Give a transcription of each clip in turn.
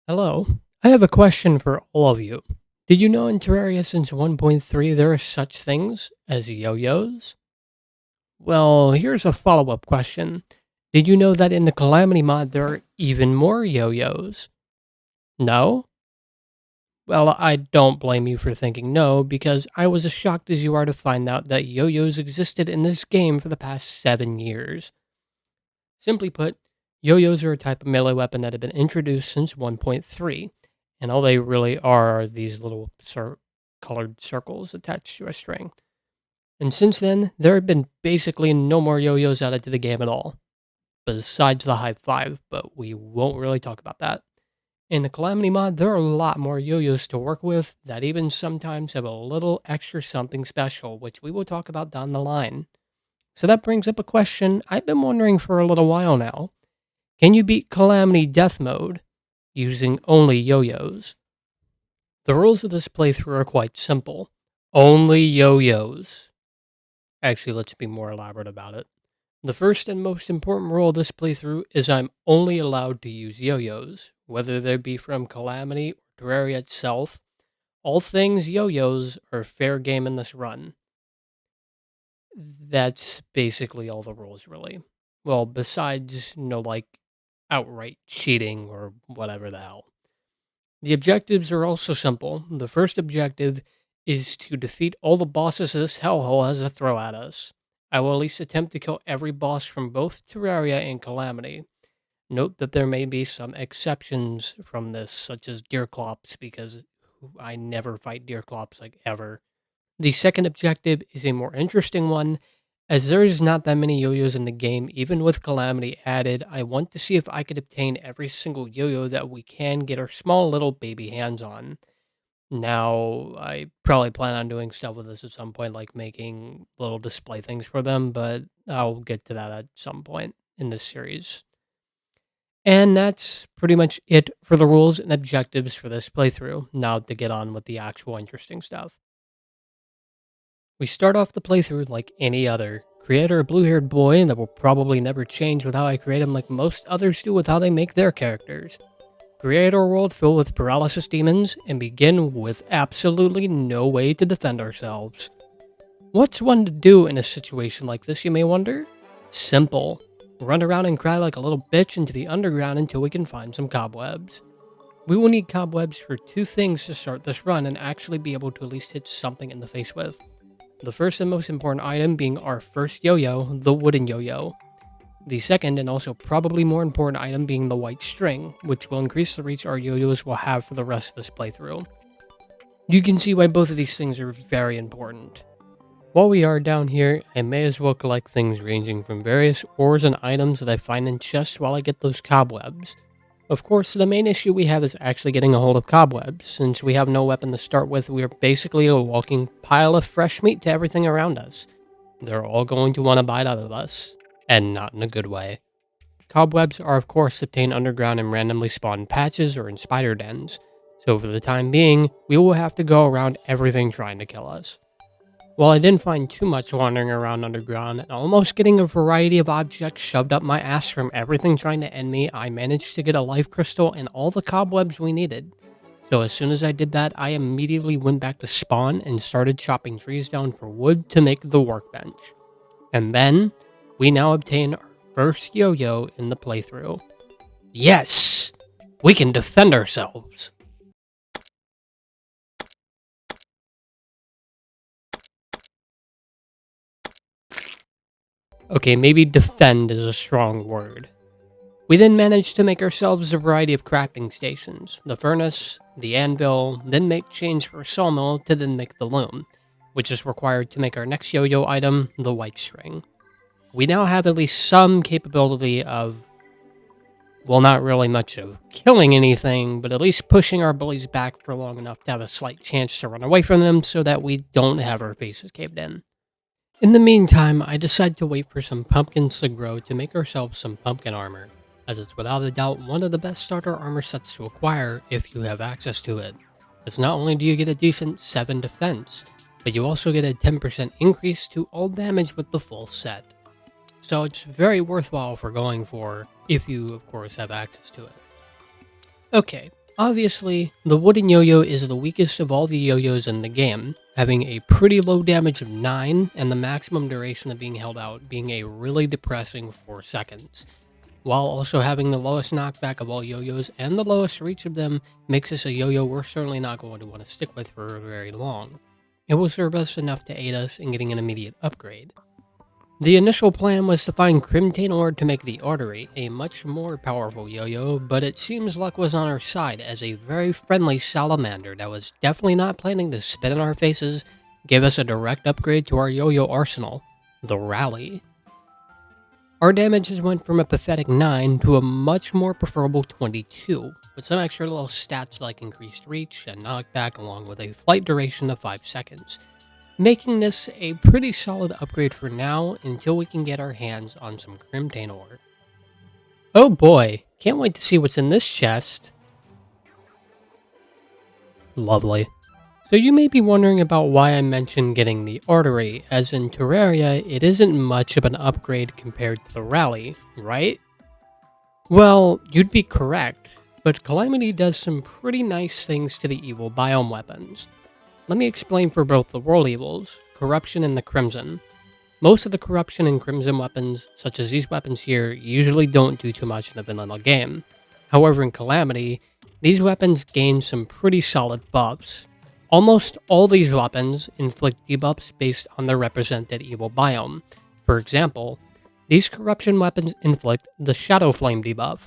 Hello. I have a question for all of you. Did you know in Terraria since 1.3 there are such things as yo-yos? Well, here's a follow-up question. Did you know that in the Calamity mod there are even more yo-yos? No? Well, I don't blame you for thinking no, because I was as shocked as you are to find out that yo-yos existed in this game for the past 7 years. Simply put, yo-yos are a type of melee weapon that have been introduced since 1.3, and all they really are these little colored circles attached to a string. And since then, there have been basically no more yo-yos added to the game at all, besides the Hive 5, but we won't really talk about that. In the Calamity mod, there are a lot more yo-yos to work with that even sometimes have a little extra something special, which we will talk about down the line. So that brings up a question I've been wondering for a little while now. Can you beat Calamity Death Mode using only yo-yos? The rules of this playthrough are quite simple. Only yo-yos. Actually, let's be more elaborate about it. The first and most important rule of this playthrough is I'm only allowed to use yo-yos, whether they be from Calamity or Terraria itself. All things yo-yos are fair game in this run. That's basically all the rules, really. Well, besides, outright cheating or whatever the hell. The objectives are also simple. The first objective is to defeat all the bosses this hellhole has to throw at us. I will at least attempt to kill every boss from both Terraria and Calamity. Note that there may be some exceptions from this, such as Deerclops, because I never fight Deerclops, ever. The second objective is a more interesting one. As there is not that many yo-yos in the game, even with Calamity added, I want to see if I could obtain every single yo-yo that we can get our small little baby hands on. Now, I probably plan on doing stuff with this at some point, like making little display things for them, but I'll get to that at some point in this series. And that's pretty much it for the rules and objectives for this playthrough. Now to get on with the actual interesting stuff. We start off the playthrough like any other. Creator a blue-haired boy that will probably never change with how I create him like most others do with how they make their characters. Create a world filled with paralysis demons and begin with absolutely no way to defend ourselves. What's one to do in a situation like this, you may wonder? Simple. Run around and cry like a little bitch into the underground until we can find some cobwebs. We will need cobwebs for two things to start this run and actually be able to at least hit something in the face with. The first and most important item being our first yo-yo, the wooden yo-yo. The second and also probably more important item being the white string, which will increase the reach our yo-yos will have for the rest of this playthrough. You can see why both of these things are very important. While we are down here, I may as well collect things ranging from various ores and items that I find in chests while I get those cobwebs. Of course, the main issue we have is actually getting a hold of cobwebs. Since we have no weapon to start with, we are basically a walking pile of fresh meat to everything around us. They're all going to want to bite out of us, and not in a good way. Cobwebs are of course obtained underground in randomly spawned patches or in spider dens, so for the time being, we will have to go around everything trying to kill us. While I didn't find too much wandering around underground and almost getting a variety of objects shoved up my ass from everything trying to end me, I managed to get a life crystal and all the cobwebs we needed. So as soon as I did that, I immediately went back to spawn and started chopping trees down for wood to make the workbench. And then, we now obtain our first yo-yo in the playthrough. Yes! We can defend ourselves! Okay, maybe defend is a strong word. We then managed to make ourselves a variety of crafting stations, the furnace, the anvil, then make chains for a sawmill to then make the loom, which is required to make our next yo-yo item, the white string. We now have at least some capability of, well, not really much of killing anything, but at least pushing our bullies back for long enough to have a slight chance to run away from them so that we don't have our faces caved in. In the meantime, I decide to wait for some pumpkins to grow to make ourselves some pumpkin armor, as it's without a doubt one of the best starter armor sets to acquire if you have access to it. As not only do you get a decent 7 defense, but you also get a 10% increase to all damage with the full set. So it's very worthwhile for going for, if you of course have access to it. Okay, Obviously, the wooden yo-yo is the weakest of all the yo-yos in the game, having a pretty low damage of 9 and the maximum duration of being held out being a really depressing 4 seconds. While also having the lowest knockback of all yo-yos and the lowest reach of them makes this a yo-yo we're certainly not going to want to stick with for very long. It will serve us enough to aid us in getting an immediate upgrade. The initial plan was to find Crimtane ore to make the Artery, a much more powerful yo-yo, but it seems luck was on our side as a very friendly salamander that was definitely not planning to spit in our faces gave us a direct upgrade to our yo-yo arsenal, the Rally. Our damages went from a pathetic 9 to a much more preferable 22, with some extra little stats like increased reach and knockback along with a flight duration of 5 seconds, making this a pretty solid upgrade for now until we can get our hands on some Crimtane ore. Oh boy, can't wait to see what's in this chest. Lovely. So you may be wondering about why I mentioned getting the Artery, as in Terraria it isn't much of an upgrade compared to the Rally, right? Well, you'd be correct, but Calamity does some pretty nice things to the evil biome weapons. Let me explain for both the World Evils, Corruption and the Crimson. Most of the Corruption and Crimson weapons, such as these weapons here, usually don't do too much in a vanilla game. However, in Calamity, these weapons gain some pretty solid buffs. Almost all these weapons inflict debuffs based on their represented evil biome. For example, these Corruption weapons inflict the Shadow Flame debuff,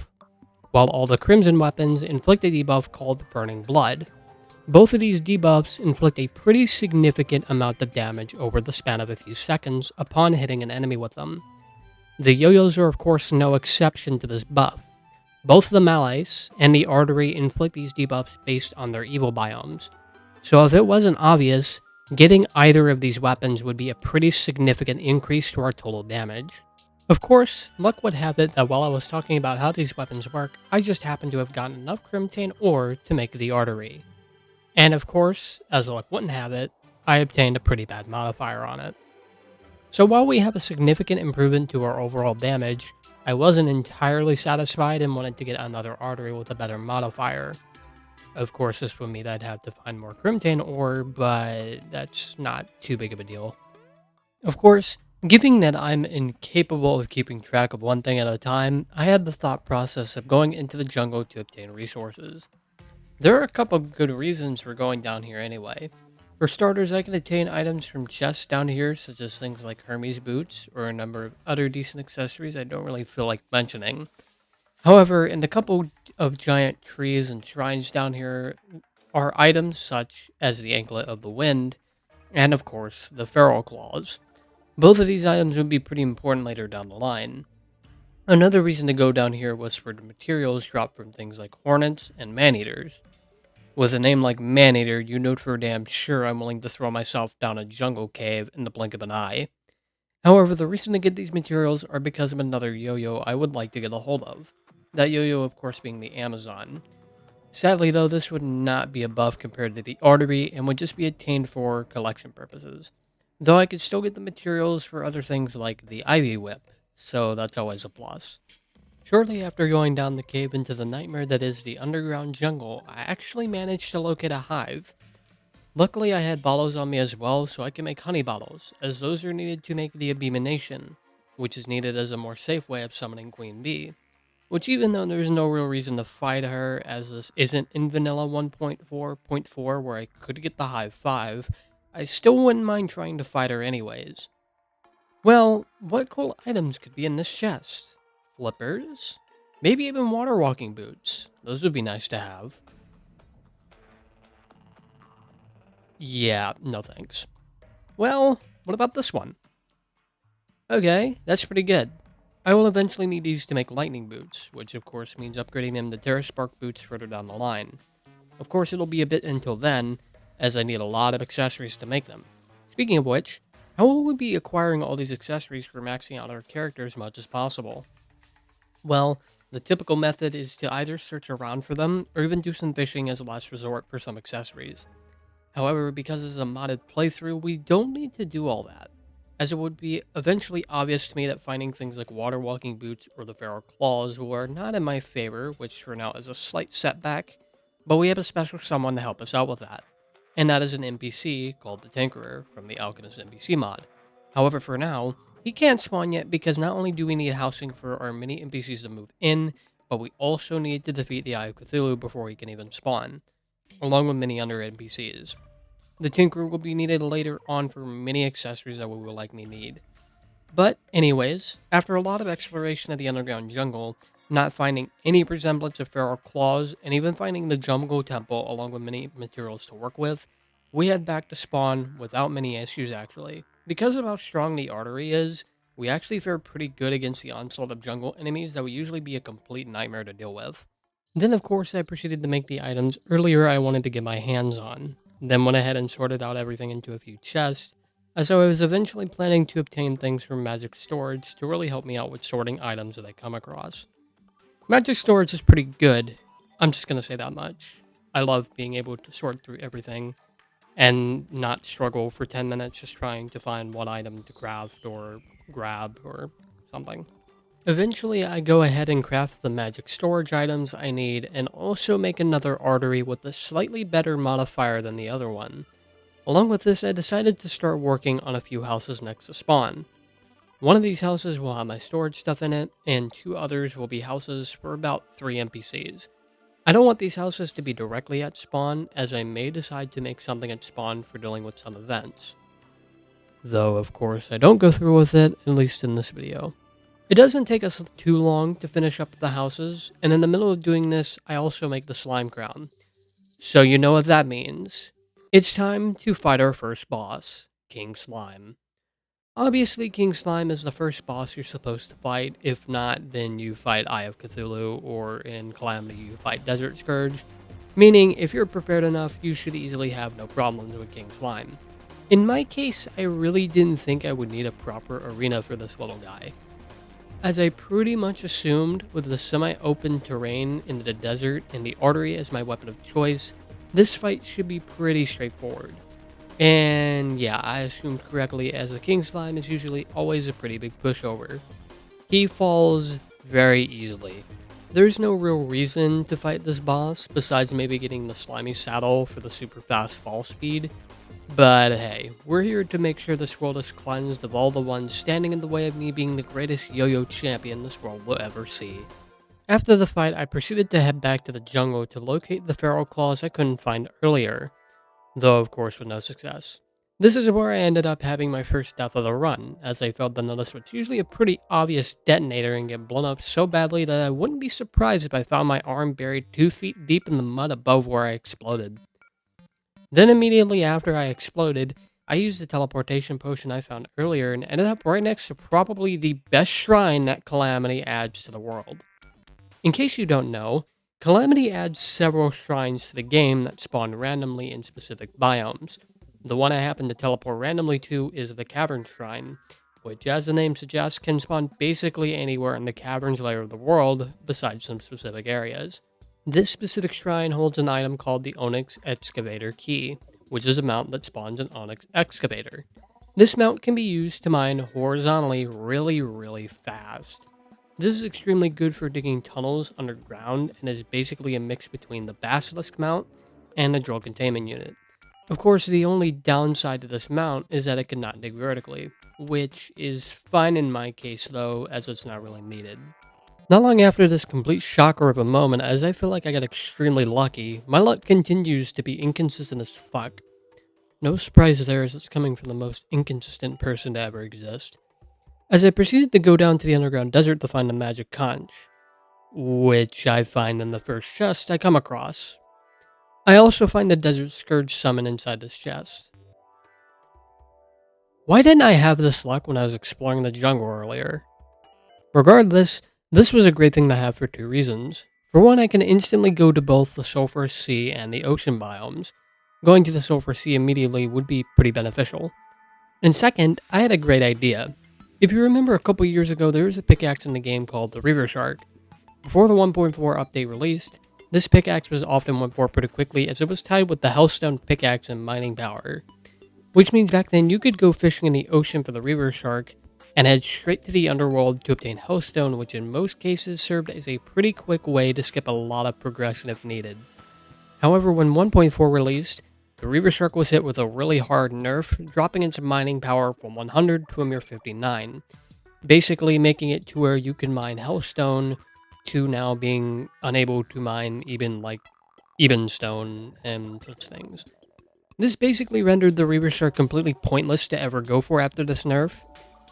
while all the Crimson weapons inflict a debuff called Burning Blood. Both of these debuffs inflict a pretty significant amount of damage over the span of a few seconds upon hitting an enemy with them. The Yoyos are of course no exception to this buff. Both the Malice and the Artery inflict these debuffs based on their evil biomes. So if it wasn't obvious, getting either of these weapons would be a pretty significant increase to our total damage. Of course, luck would have it that while I was talking about how these weapons work, I just happened to have gotten enough Crimtane ore to make the Artery. And of course, as luck wouldn't have it, I obtained a pretty bad modifier on it. So while we have a significant improvement to our overall damage, I wasn't entirely satisfied and wanted to get another Artery with a better modifier. Of course, this would mean I'd have to find more Crimtane ore, but that's not too big of a deal. Of course, given that I'm incapable of keeping track of one thing at a time, I had the thought process of going into the jungle to obtain resources. There are a couple of good reasons for going down here anyway. For starters, I can obtain items from chests down here, such as things like Hermes boots, or a number of other decent accessories I don't really feel like mentioning. However, in the couple of giant trees and shrines down here are items such as the Anklet of the Wind, and of course, the Feral Claws. Both of these items would be pretty important later down the line. Another reason to go down here was for the materials dropped from things like Hornets and Man-Eaters. With a name like Man-Eater, you know for damn sure I'm willing to throw myself down a jungle cave in the blink of an eye. However, the reason to get these materials are because of another yo-yo I would like to get a hold of. That yo-yo, of course, being the Amazon. Sadly, though, this would not be a buff compared to the Artery and would just be attained for collection purposes. Though I could still get the materials for other things like the Ivy Whip, so that's always a plus. Shortly after going down the cave into the nightmare that is the underground jungle, I actually managed to locate a hive. Luckily, I had bottles on me as well, so I can make honey bottles, as those are needed to make the Abomination, which is needed as a more safe way of summoning Queen Bee. Which, even though there's no real reason to fight her, as this isn't in Vanilla 1.4.4 where I could get the Hive 5, I still wouldn't mind trying to fight her anyways. Well, what cool items could be in this chest? Flippers? Maybe even water walking boots. Those would be nice to have. Yeah, no thanks. Well, what about this one? Okay, that's pretty good. I will eventually need these to make lightning boots, which of course means upgrading them to Terra Spark boots further down the line. Of course, it'll be a bit until then, as I need a lot of accessories to make them. Speaking of which, how will we be acquiring all these accessories for maxing out our character as much as possible? Well, the typical method is to either search around for them, or even do some fishing as a last resort for some accessories. However, because this is a modded playthrough, we don't need to do all that, as it would be eventually obvious to me that finding things like water walking boots or the feral claws were not in my favor, which for now is a slight setback, but we have a special someone to help us out with that, and that is an NPC called the Tinkerer from the Alchemist NPC mod. However, for now, he can't spawn yet because not only do we need housing for our mini NPCs to move in, but we also need to defeat the Eye of Cthulhu before he can even spawn, along with many other NPCs. The Tinkerer will be needed later on for many accessories that we will likely need. But anyways, after a lot of exploration of the underground jungle, not finding any resemblance of feral claws, and even finding the jungle temple along with many materials to work with, we head back to spawn without many issues actually. Because of how strong the artery is, we actually fare pretty good against the onslaught of jungle enemies that would usually be a complete nightmare to deal with. Then of course I proceeded to make the items earlier I wanted to get my hands on, then went ahead and sorted out everything into a few chests, as I was eventually planning to obtain things from Magic Storage to really help me out with sorting items that I come across. Magic Storage is pretty good, I'm just going to say that much. I love being able to sort through everything and not struggle for 10 minutes just trying to find one item to craft or grab or something. Eventually, I go ahead and craft the magic storage items I need and also make another artery with a slightly better modifier than the other one. Along with this, I decided to start working on a few houses next to spawn. One of these houses will have my storage stuff in it, and two others will be houses for about 3 NPCs. I don't want these houses to be directly at spawn, as I may decide to make something at spawn for dealing with some events. Though, of course, I don't go through with it, at least in this video. It doesn't take us too long to finish up the houses, and in the middle of doing this, I also make the slime crown. So you know what that means. It's time to fight our first boss, King Slime. Obviously, King Slime is the first boss you're supposed to fight. If not, then you fight Eye of Cthulhu, or in Calamity, you fight Desert Scourge. Meaning, if you're prepared enough, you should easily have no problems with King Slime. In my case, I really didn't think I would need a proper arena for this little guy, as I pretty much assumed with the semi-open terrain in the desert and the artery as my weapon of choice, this fight should be pretty straightforward. And yeah, I assumed correctly, as the King Slime is usually always a pretty big pushover. He falls very easily. There's no real reason to fight this boss, besides maybe getting the slimy saddle for the super fast fall speed. But hey, we're here to make sure this world is cleansed of all the ones standing in the way of me being the greatest yo-yo champion this world will ever see. After the fight, I proceeded to head back to the jungle to locate the feral claws I couldn't find earlier, though of course with no success. This is where I ended up having my first death of the run, as I failed to notice what's usually a pretty obvious detonator and get blown up so badly that I wouldn't be surprised if I found my arm buried 2 feet deep in the mud above where I exploded. Then immediately after I exploded, I used the teleportation potion I found earlier and ended up right next to probably the best shrine that Calamity adds to the world. In case you don't know, Calamity adds several shrines to the game that spawn randomly in specific biomes. The one I happen to teleport randomly to is the Cavern Shrine, which as the name suggests can spawn basically anywhere in the caverns layer of the world besides some specific areas. This specific shrine holds an item called the Onyx Excavator Key, which is a mount that spawns an Onyx Excavator. This mount can be used to mine horizontally really fast. This is extremely good for digging tunnels underground and is basically a mix between the Basilisk mount and the Drill Containment Unit. Of course, the only downside to this mount is that it cannot dig vertically, which is fine in my case though, as it's not really needed. Not long after this complete shocker of a moment, as I feel like I got extremely lucky, my luck continues to be inconsistent as fuck. No surprise there, as it's coming from the most inconsistent person to ever exist. As I proceeded to go down to the underground desert to find the magic conch, which I find in the first chest I come across. I also find the Desert Scourge summon inside this chest. Why didn't I have this luck when I was exploring the jungle earlier? Regardless, this was a great thing to have for 2 reasons. For one, I can instantly go to both the Sulphur Sea and the ocean biomes. Going to the Sulphur Sea immediately would be pretty beneficial. And second, I had a great idea. If you remember a couple years ago, there was a pickaxe in the game called the Reaver Shark. Before the 1.4 update released, this pickaxe was often went for pretty quickly as it was tied with the Hellstone pickaxe and mining power. Which means back then you could go fishing in the ocean for the Reaver Shark and head straight to the underworld to obtain Hellstone, which in most cases served as a pretty quick way to skip a lot of progression if needed. However, when 1.4 released, the Reaver Shark was hit with a really hard nerf, dropping its mining power from 100 to a mere 59, basically making it to where you can mine Hellstone to now being unable to mine even like Ebenstone and such things. This basically rendered the Reaver Shark completely pointless to ever go for after this nerf.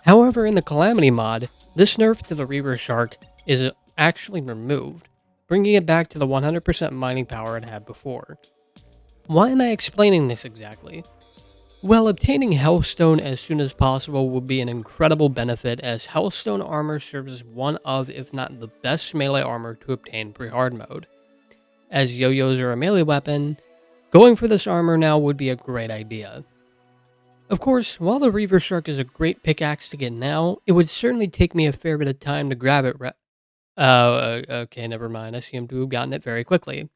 However, in the Calamity mod, this nerf to the Reaver Shark is actually removed, bringing it back to the 100% mining power it had before. Why am I explaining this exactly? Well, obtaining Hellstone as soon as possible would be an incredible benefit, as Hellstone armor serves as one of, if not the best melee armor to obtain pre-hard mode. As Yoyos are a melee weapon, going for this armor now would be a great idea. Of course, while the Reaver Shark is a great pickaxe to get now, it would certainly take me a fair bit of time to grab it. Okay, never mind. I seem to have gotten it very quickly.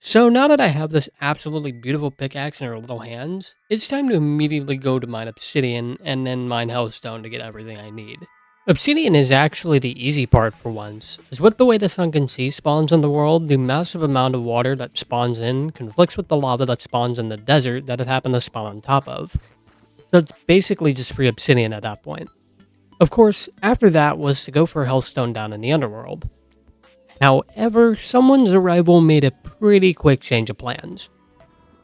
So now that I have this absolutely beautiful pickaxe in our little hands, it's time to immediately go to mine obsidian and then mine hellstone to get everything I need. Obsidian is actually the easy part for once, as with the way the sunken sea spawns in the world, the massive amount of water that spawns in conflicts with the lava that spawns in the desert that it happened to spawn on top of. So it's basically just free obsidian at that point. Of course, after that was to go for hellstone down in the underworld. However, someone's arrival made a pretty quick change of plans.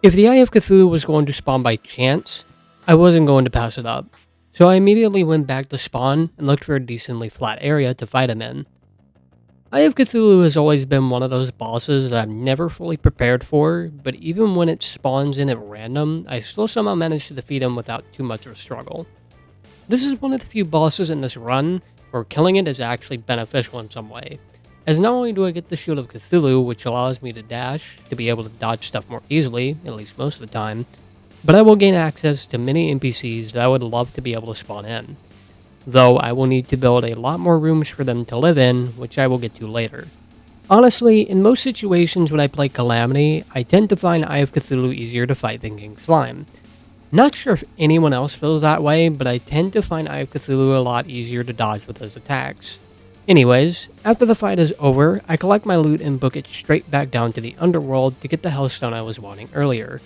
If the Eye of Cthulhu was going to spawn by chance, I wasn't going to pass it up, so I immediately went back to spawn and looked for a decently flat area to fight him in. Eye of Cthulhu has always been one of those bosses that I'm never fully prepared for, but even when it spawns in at random, I still somehow manage to defeat him without too much of a struggle. This is one of the few bosses in this run where killing it is actually beneficial in some way, as not only do I get the Shield of Cthulhu, which allows me to dash, to be able to dodge stuff more easily, at least most of the time, but I will gain access to many NPCs that I would love to be able to spawn in. Though I will need to build a lot more rooms for them to live in, which I will get to later. Honestly, in most situations when I play Calamity, I tend to find Eye of Cthulhu easier to fight than King Slime. Not sure if anyone else feels that way, but I tend to find Eye of Cthulhu a lot easier to dodge with his attacks. Anyways, after the fight is over, I collect my loot and book it straight back down to the underworld to get the hellstone I was wanting earlier.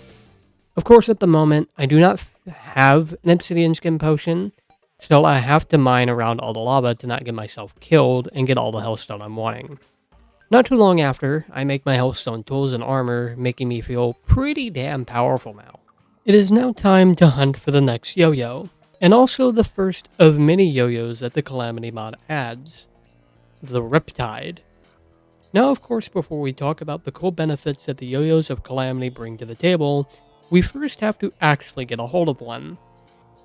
Of course, at the moment, I do not have an obsidian skin potion, so I have to mine around all the lava to not get myself killed and get all the hellstone I'm wanting. Not too long after, I make my hellstone tools and armor, making me feel pretty damn powerful now. It is now time to hunt for the next Yoyo, and also the first of many Yoyos that the Calamity mod adds. The Riptide. Now, of course, before we talk about the cool benefits that the Yoyos of Calamity bring to the table, we first have to actually get a hold of one.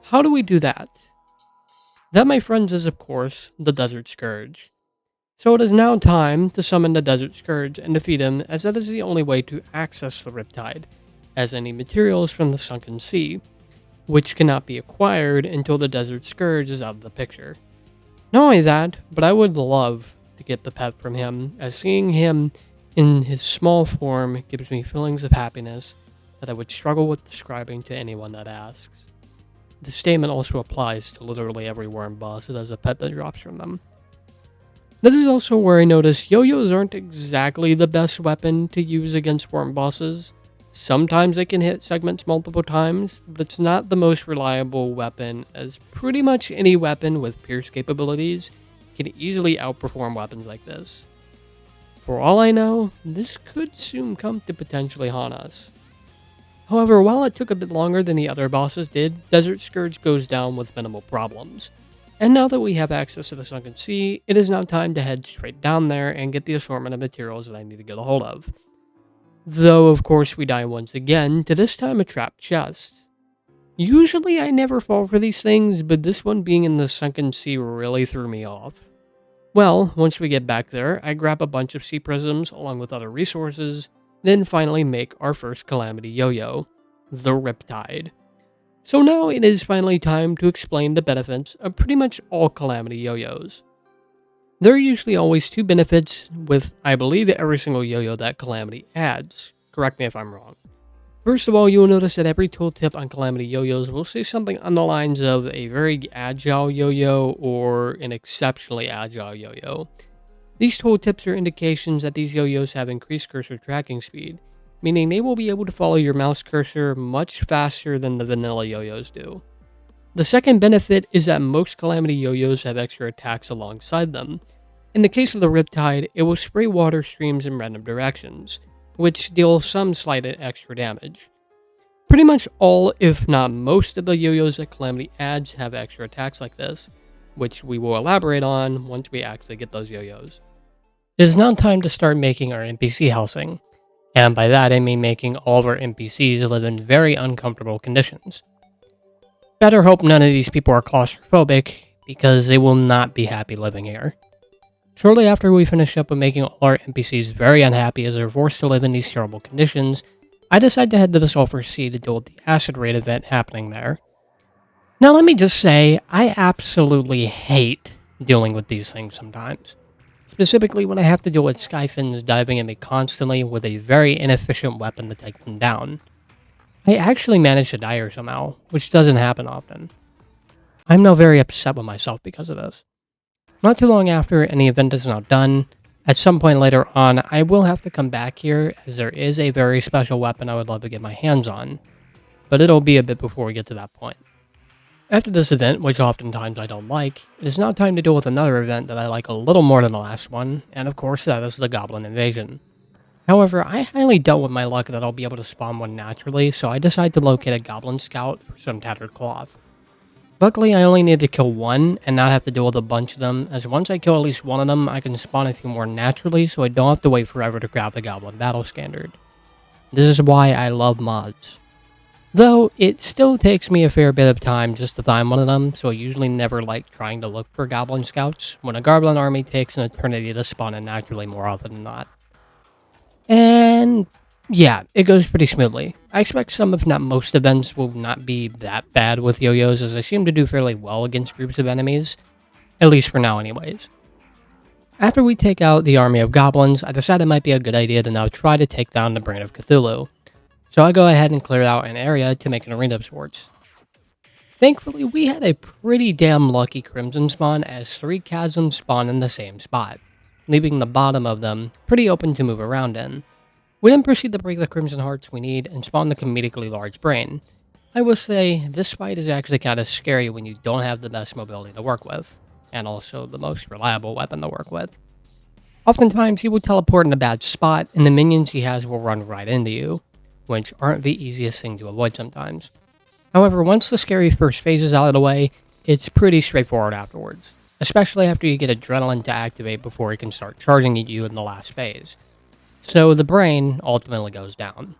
How do we do that? That, my friends, is of course the Desert Scourge. So it is now time to summon the Desert Scourge and defeat him, as that is the only way to access the Riptide, as any materials from the Sunken Sea, which cannot be acquired until the Desert Scourge is out of the picture. Not only that, but I would love to get the pet from him, as seeing him in his small form gives me feelings of happiness that I would struggle with describing to anyone that asks. The statement also applies to literally every worm boss that has a pet that drops from them. This is also where I notice Yoyos aren't exactly the best weapon to use against worm bosses. Sometimes they can hit segments multiple times, but it's not the most reliable weapon, as pretty much any weapon with pierce capabilities can easily outperform weapons like this. For all I know, this could soon come to potentially haunt us. However, while it took a bit longer than the other bosses did, Desert Scourge goes down with minimal problems. And now that we have access to the Sunken Sea, it is now time to head straight down there and get the assortment of materials that I need to get a hold of. Though, of course, we die once again, to this time a trapped chest. Usually I never fall for these things, but this one being in the Sunken Sea really threw me off. Well, once we get back there, I grab a bunch of sea prisms along with other resources, then finally make our first Calamity Yoyo, the Riptide. So now it is finally time to explain the benefits of pretty much all Calamity Yoyos. There are usually always two benefits with, I believe, every single Yoyo that Calamity adds. Correct me if I'm wrong. First of all, you will notice that every tooltip on Calamity Yoyos will say something on the lines of a very agile Yoyo or an exceptionally agile Yoyo. These tooltips are indications that these Yoyos have increased cursor tracking speed, meaning they will be able to follow your mouse cursor much faster than the vanilla Yoyos do. The second benefit is that most Calamity Yoyos have extra attacks alongside them. In the case of the Riptide, it will spray water streams in random directions, which deal some slight extra damage. Pretty much all, if not most, of the Yoyos that Calamity adds have extra attacks like this, which we will elaborate on once we actually get those Yoyos. It is now time to start making our NPC housing, and by that I mean making all of our NPCs live in very uncomfortable conditions. Better hope none of these people are claustrophobic, because they will not be happy living here. Shortly after we finish up with making all our NPCs very unhappy as they're forced to live in these terrible conditions, I decide to head to the Sulfur Sea to deal with the acid rain event happening there. Now let me just say, I absolutely hate dealing with these things sometimes. Specifically when I have to deal with Skyfins diving at me constantly with a very inefficient weapon to take them down. I actually managed to die here somehow, which doesn't happen often. I'm now very upset with myself because of this. Not too long after, and the event is now done, at some point later on, I will have to come back here as there is a very special weapon I would love to get my hands on, but it'll be a bit before we get to that point. After this event, which oftentimes I don't like, it is now time to deal with another event that I like a little more than the last one, and of course that is the Goblin Invasion. However, I highly doubt with my luck that I'll be able to spawn one naturally, so I decide to locate a Goblin Scout for some tattered cloth. Luckily, I only need to kill one and not have to deal with a bunch of them, as once I kill at least one of them, I can spawn a few more naturally, so I don't have to wait forever to grab the Goblin Battle Standard. This is why I love mods. Though, it still takes me a fair bit of time just to find one of them, so I usually never like trying to look for Goblin Scouts, when a Goblin army takes an eternity to spawn in naturally more often than not. And yeah, it goes pretty smoothly. I expect some, if not most, events will not be that bad with Yoyos, as I seem to do fairly well against groups of enemies. At least for now anyways. After we take out the army of goblins, I decided it might be a good idea to now try to take down the Brain of Cthulhu. So I go ahead and clear out an area to make an arena of sorts. Thankfully, we had a pretty damn lucky Crimson spawn, as 3 chasms spawn in the same spot, leaving the bottom of them pretty open to move around in. We then proceed to break the Crimson Hearts we need and spawn the comedically large brain. I will say, this fight is actually kind of scary when you don't have the best mobility to work with, and also the most reliable weapon to work with. Oftentimes, he will teleport in a bad spot, and the minions he has will run right into you, which aren't the easiest thing to avoid sometimes. However, once the scary first phase is out of the way, it's pretty straightforward afterwards, especially after you get Adrenaline to activate before he can start charging at you in the last phase. So the brain ultimately goes down.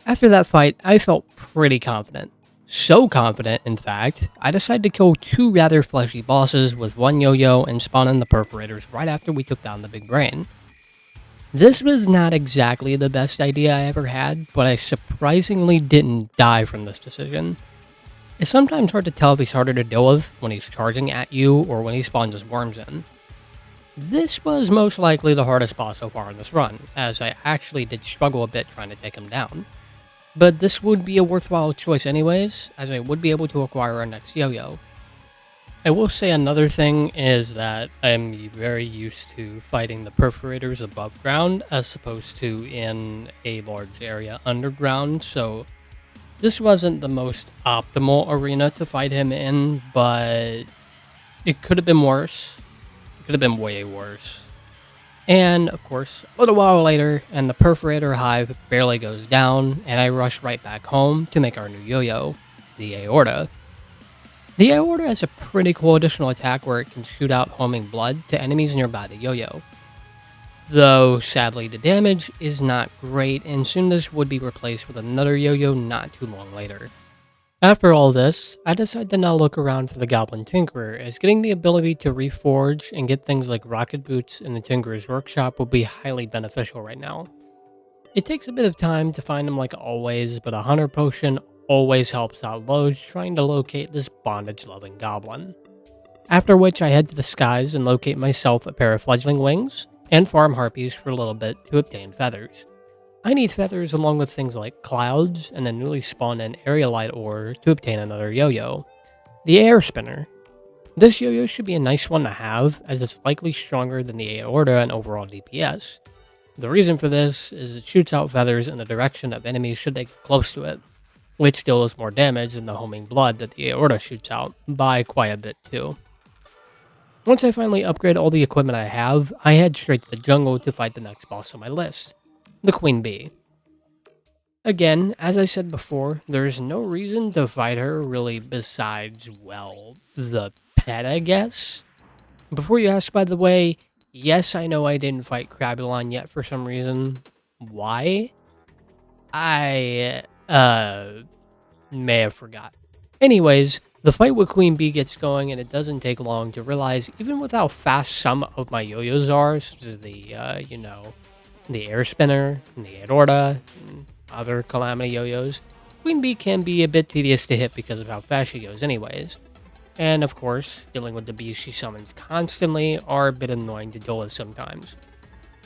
After that fight, I felt pretty confident. So confident, in fact, I decided to kill 2 rather fleshy bosses with 1 Yo-Yo and spawn in the Perforators right after we took down the big brain. This was not exactly the best idea I ever had, but I surprisingly didn't die from this decision. It's sometimes hard to tell if he's harder to deal with when he's charging at you or when he spawns his worms in. This was most likely the hardest boss so far in this run, as I actually did struggle a bit trying to take him down. But this would be a worthwhile choice anyways, as I would be able to acquire our next Yo-Yo. I will say another thing is that I'm very used to fighting the Perforators above ground as opposed to in a large area underground, so this wasn't the most optimal arena to fight him in, but it could have been worse. It could have been way worse. And, of course, a little while later, and the Perforator hive barely goes down, and I rush right back home to make our new Yo-Yo, the Aorta. The Aorta has a pretty cool additional attack where it can shoot out homing blood to enemies nearby the Yo-Yo. Though, sadly, the damage is not great, and soon this would be replaced with another Yo-Yo not too long later. After all this, I decided to now look around for the Goblin Tinkerer, as getting the ability to reforge and get things like rocket boots in the Tinkerer's workshop will be highly beneficial right now. It takes a bit of time to find them like always, but a hunter potion always helps out loads trying to locate this bondage-loving goblin. After which I head to the skies and locate myself a pair of fledgling wings, and farm harpies for a little bit to obtain feathers. I need feathers along with things like clouds and a newly spawned in aerolite ore to obtain another Yo-Yo, the Air Spinner. This Yo-Yo should be a nice one to have, as it's likely stronger than the Aorta and overall DPS. The reason for this is it shoots out feathers in the direction of enemies should they get close to it, which deals more damage than the homing blood that the aorta shoots out, by quite a bit too. Once I finally upgrade all the equipment I have, I head straight to the jungle to fight the next boss on my list, the Queen Bee. Again, as I said before, there's no reason to fight her really besides, well, the pet, I guess? Before you ask, by the way, yes, I know I didn't fight Crabulon yet for some reason. Why? I may have forgot. Anyways, the fight with Queen Bee gets going, and it doesn't take long to realize, even with how fast some of my Yoyos are, such as the air spinner, and the aorta, and other Calamity Yoyos, Queen Bee can be a bit tedious to hit because of how fast she goes anyways. And of course, dealing with the bees she summons constantly are a bit annoying to deal with sometimes.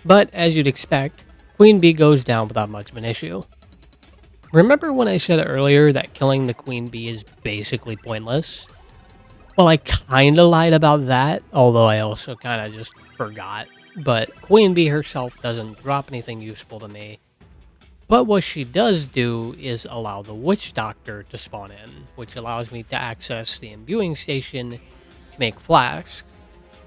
But as you'd expect, Queen Bee goes down without much of an issue. Remember when I said earlier that killing the Queen Bee is basically pointless? Well, I kinda lied about that, although I also kinda just forgot. But Queen Bee herself doesn't drop anything useful to me. But what she does do is allow the Witch Doctor to spawn in, which allows me to access the imbuing station to make flasks.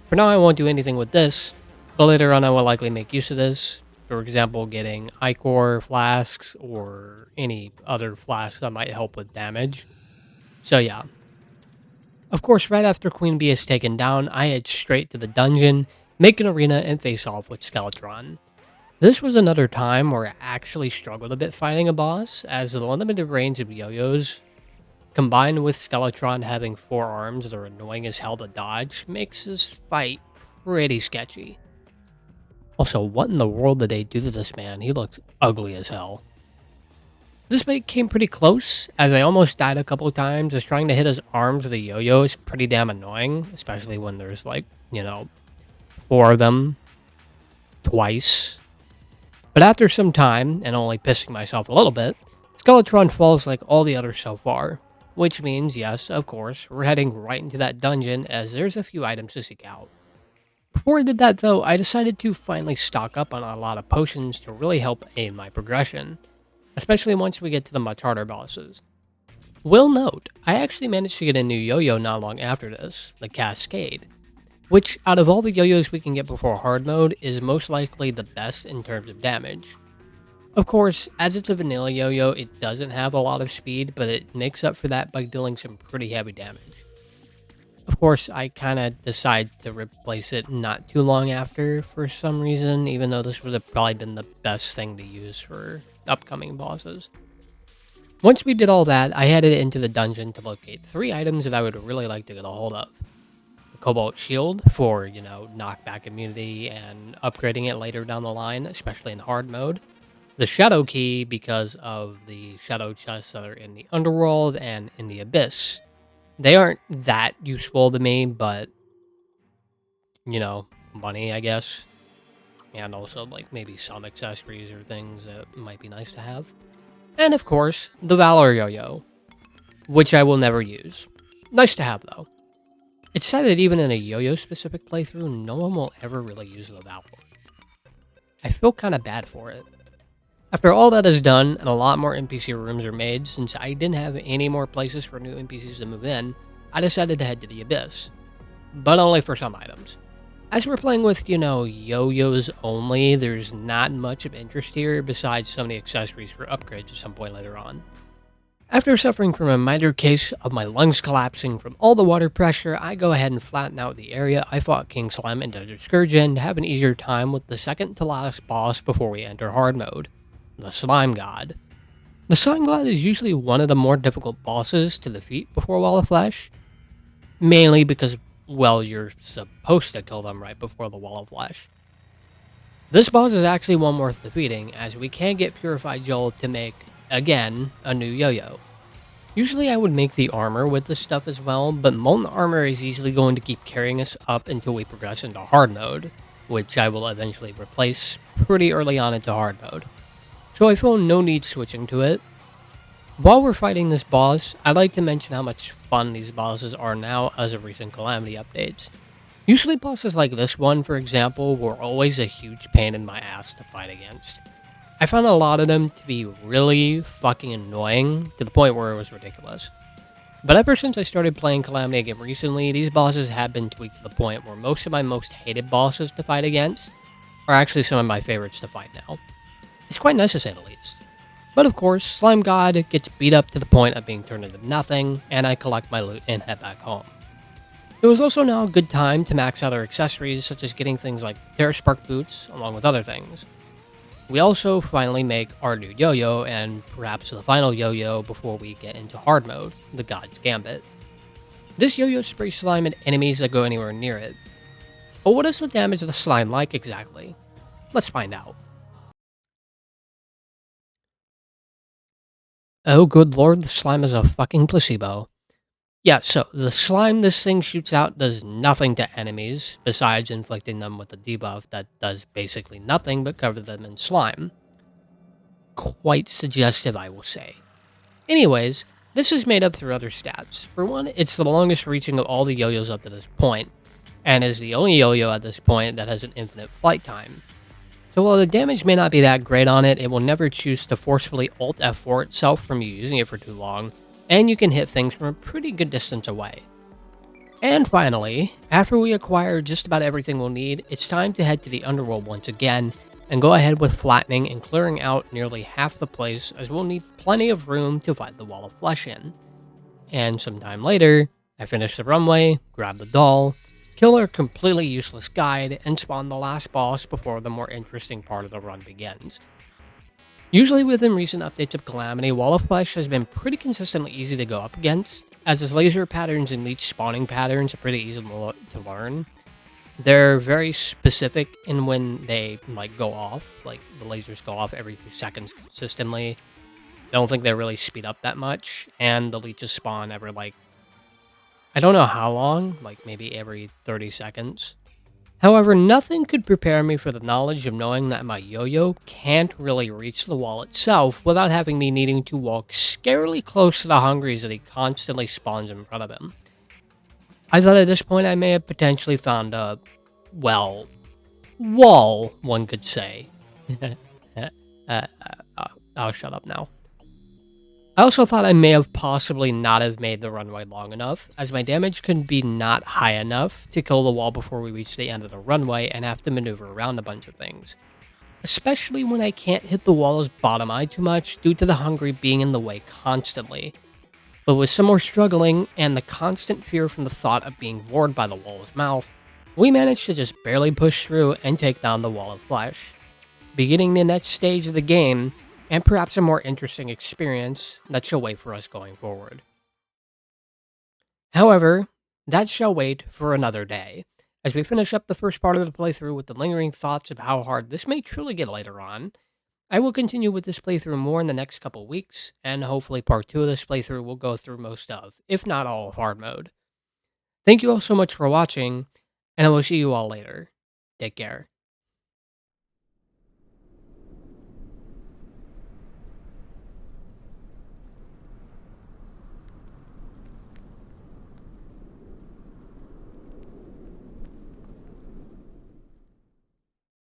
For now, I won't do anything with this, but later on I will likely make use of this. For example, getting Ichor flasks or any other flasks that might help with damage. So yeah. Of course, right after Queen Bee is taken down, I head straight to the dungeon, make an arena, and face off with Skeletron. This was another time where I actually struggled a bit fighting a boss, as the limited range of Yoyos, combined with Skeletron having 4 arms that are annoying as hell to dodge, makes this fight pretty sketchy. Also, what in the world did they do to this man? He looks ugly as hell. This fight came pretty close, as I almost died a couple of times, as trying to hit his arms with a yo-yo is pretty damn annoying, especially when there's 4 of them twice. But after some time, and only pissing myself a little bit, Skeletron falls like all the others so far. Which means, yes, of course, we're heading right into that dungeon, as there's a few items to seek out. Before I did that though, I decided to finally stock up on a lot of potions to really help aid my progression, especially once we get to the much harder bosses. Will note, I actually managed to get a new yo-yo not long after this, the Cascade, which out of all the yo-yos we can get before hard mode is most likely the best in terms of damage. Of course, as it's a vanilla yo-yo, it doesn't have a lot of speed, but it makes up for that by dealing some pretty heavy damage. Of course, I kind of decide to replace it not too long after for some reason, even though this would have probably been the best thing to use for upcoming bosses. Once we did all that, I headed into the dungeon to locate 3 items that I would really like to get a hold of. The Cobalt Shield for, knockback immunity and upgrading it later down the line, especially in hard mode. The Shadow Key because of the shadow chests that are in the Underworld and in the Abyss. They aren't that useful to me, but, money, I guess. And also, maybe some accessories or things that might be nice to have. And, of course, the Valor Yo-Yo, which I will never use. Nice to have, though. It's sad that even in a Yo-Yo-specific playthrough, no one will ever really use the Valor. I feel kind of bad for it. After all that is done, and a lot more NPC rooms are made, since I didn't have any more places for new NPCs to move in, I decided to head to the Abyss. But only for some items. As we're playing with, yo-yos only, there's not much of interest here besides some of the accessories for upgrades at some point later on. After suffering from a minor case of my lungs collapsing from all the water pressure, I go ahead and flatten out the area I fought King Slime and Desert Scourgeon to have an easier time with the second to last boss before we enter hard mode. The Slime God. The Slime God is usually one of the more difficult bosses to defeat before Wall of Flesh, mainly because, you're supposed to kill them right before the Wall of Flesh. This boss is actually one worth defeating, as we can get Purified Gel to make, again, a new yo-yo. Usually I would make the armor with this stuff as well, but Molten Armor is easily going to keep carrying us up until we progress into hard mode, which I will eventually replace pretty early on into hard mode. So I feel no need switching to it. While we're fighting this boss, I'd like to mention how much fun these bosses are now as of recent Calamity updates. Usually bosses like this one, for example, were always a huge pain in my ass to fight against. I found a lot of them to be really fucking annoying to the point where it was ridiculous. But ever since I started playing Calamity again recently, these bosses have been tweaked to the point where most of my most hated bosses to fight against are actually some of my favorites to fight now. It's quite nice to say the least. But of course, Slime God gets beat up to the point of being turned into nothing, and I collect my loot and head back home. It was also now a good time to max out our accessories, such as getting things like Terra Spark boots, along with other things. We also finally make our new Yo-Yo, and perhaps the final Yo-Yo before we get into hard mode, the God's Gambit. This Yo-Yo sprays slime at enemies that go anywhere near it. But what is the damage of the slime like exactly? Let's find out. Oh good lord, the slime is a fucking placebo. Yeah, so the slime this thing shoots out does nothing to enemies, besides inflicting them with a debuff that does basically nothing but cover them in slime. Quite suggestive, I will say. Anyways, this is made up through other stats. For one, it's the longest reaching of all the yo-yos up to this point, and is the only yo-yo at this point that has an infinite flight time. So while the damage may not be that great on it, it will never choose to forcefully Alt F4 itself from you using it for too long, and you can hit things from a pretty good distance away. And finally, after we acquire just about everything we'll need, it's time to head to the underworld once again, and go ahead with flattening and clearing out nearly half the place, as we'll need plenty of room to fight the wall of flesh in. And sometime later, I finish the runway, grab the doll, kill our completely useless guide, and spawn the last boss before the more interesting part of the run begins. Usually within recent updates of Calamity, Wall of Flesh has been pretty consistently easy to go up against, as his laser patterns and leech spawning patterns are pretty easy to learn. They're very specific in when they go off, like the lasers go off every few seconds consistently. I don't think they really speed up that much, and the leeches spawn every I don't know how long, like maybe every 30 seconds. However, nothing could prepare me for the knowledge of knowing that my yo-yo can't really reach the wall itself without having me needing to walk scarily close to the hungries that he constantly spawns in front of him. I thought at this point I may have potentially found a, well, wall, one could say. I'll shut up now. I also thought I may have possibly not have made the runway long enough, as my damage could be not high enough to kill the wall before we reach the end of the runway and have to maneuver around a bunch of things. Especially when I can't hit the wall's bottom eye too much due to the hungry being in the way constantly. But with some more struggling and the constant fear from the thought of being gored by the wall's mouth, we managed to just barely push through and take down the wall of flesh, beginning the next stage of the game, and perhaps a more interesting experience that shall wait for us going forward. However, that shall wait for another day, as we finish up the first part of the playthrough with the lingering thoughts of how hard this may truly get later on. I will continue with this playthrough more in the next couple weeks, and hopefully part 2 of this playthrough will go through most of, if not all of hard mode. Thank you all so much for watching, and I will see you all later. Take care.